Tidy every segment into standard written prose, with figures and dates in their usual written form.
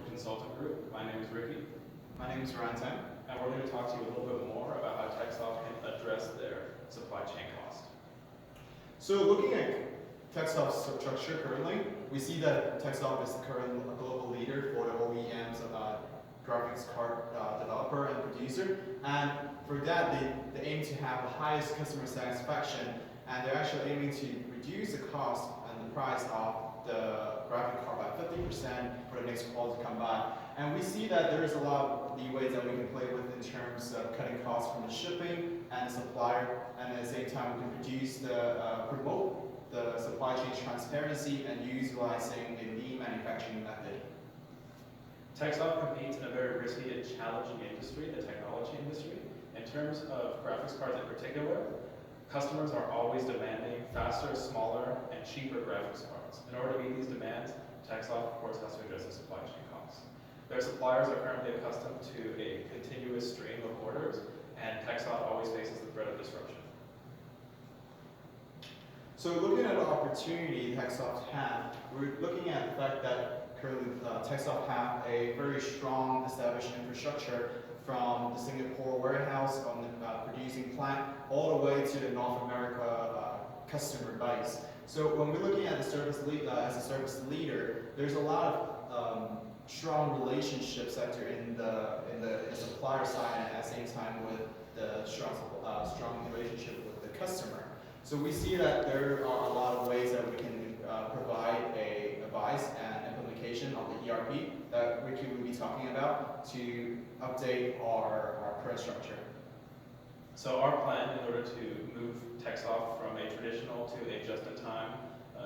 Consultant Group. My name is Ricky, My name is Rantan. and we're going to talk to you a little bit more about how TechSoft can address their supply chain cost. So looking at TechSoft's structure currently, we see that TechSoft is currently a global leader for the OEMs, graphics card developer and producer. And for that, they aim to have the highest customer satisfaction, and they're actually aiming to reduce the cost and the price of the graphic card by 50% for the next quality to come by. And we see that there's a lot of leeways that we can play with in terms of cutting costs from the shipping and the supplier, and at the same time we can promote the supply chain transparency and utilizing a lean manufacturing method. TechSoft competes in a very risky and challenging industry, the technology industry. In terms of graphics cards in particular, customers are always demanding faster, smaller, and cheaper graphics cards. In order to meet these demands, TechSoft, of course, has to address the supply chain costs. Their suppliers are currently accustomed to a continuous stream of orders, and TechSoft always faces the threat of disruption. So looking at the opportunity TechSoft have, we're looking at the fact that currently TechSoft have a very strong established infrastructure from the Singapore warehouse on the producing plant all the way to the North America customer base. So when we're looking at the as a service leader, there's a lot of strong relationships that are in the supplier side, and at the same time with the strong relationship with the customer. So we see that there are a lot of ways that we can provide a advice and implementation of the ERP that Ricky will be talking about to update our current structure. So our plan in order to move TechSoft from a traditional to a just-in-time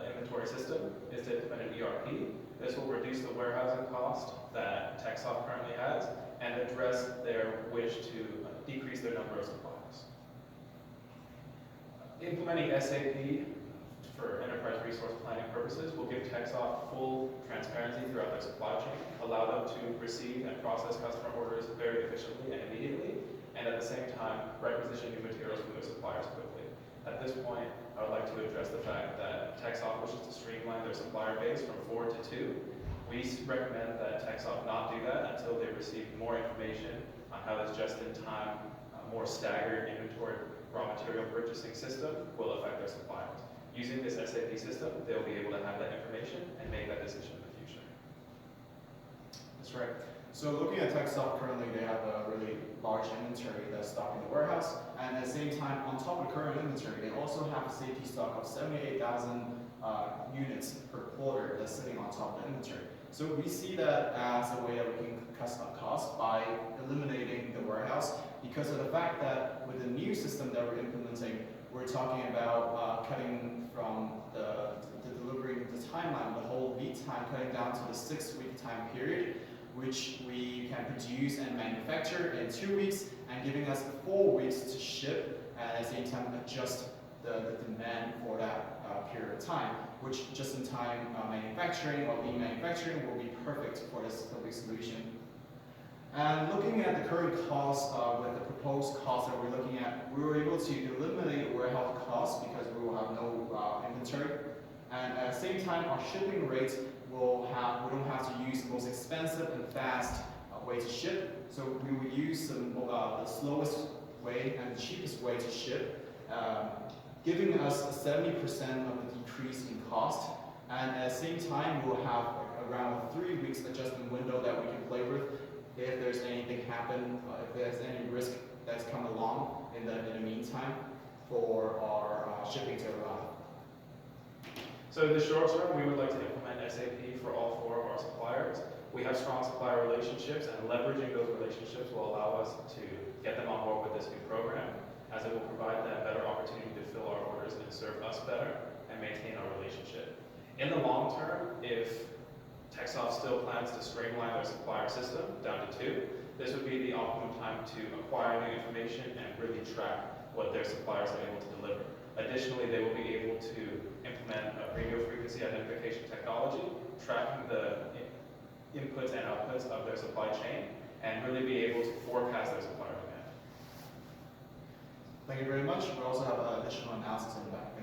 inventory system is to implement an ERP. This will reduce the warehousing cost that TechSoft currently has and address their wish to decrease their number of suppliers. Implementing SAP for enterprise resource planning purposes will give TechSoft full transparency throughout their supply chain, allow them to receive and process customer orders very efficiently and immediately, and at the same time requisition new materials from their suppliers quickly. At this point, I would like to address the fact that TechSoft wishes to streamline their supplier base from 4 to 2. We recommend that TechSoft not do that until they receive more information on how this just-in-time, more staggered inventory raw material purchasing system will affect their suppliers. Using this SAP system, they'll be able to have that information and make that decision in the future. That's right. So looking at TechSoft currently, they have a really large inventory that's stocked in the warehouse, and at the same time, on top of the current inventory, they also have a safety stock of 78,000 units per quarter that's sitting on top of the inventory. So we see that as a way that we can cut some costs by eliminating the warehouse, because of the fact that with the new system that we're implementing, we're talking about cutting from the delivery, the timeline, the whole lead time, cutting down to the 6-week time period, which we can produce and manufacture in 2 weeks, and giving us 4 weeks to ship, and at the same time adjust the demand for that period of time, which just-in-time manufacturing or lean manufacturing will be perfect for this perfect solution. And looking at the current cost with the proposed cost that we're looking at, we were able to eliminate warehouse costs because we will have no inventory. And at the same time, our shipping rates we don't have to use the most expensive and fast way to ship. So we will use the slowest way and the cheapest way to ship, giving us 70% of the decrease in cost. And at the same time, we'll have around a 3 weeks adjustment window that we can play with if there's anything happen, if there's any risk that's come along in the meantime for our shipping to arrive. So in the short term, we would like to implement SAP for all 4 of our suppliers. We have strong supplier relationships, and leveraging those relationships will allow us to get them on board with this new program, as it will provide them better opportunity to fill our orders and serve us better and maintain our relationship. In the long term, if TechSoft still plans to streamline their supplier system down to 2, this would be the optimum time to acquire new information and really track what their suppliers are able to deliver. Additionally, they will be able to implement a radio frequency identification technology, tracking the inputs and outputs of their supply chain, and really be able to forecast their supplier demand. Thank you very much. We also have additional analysis on that.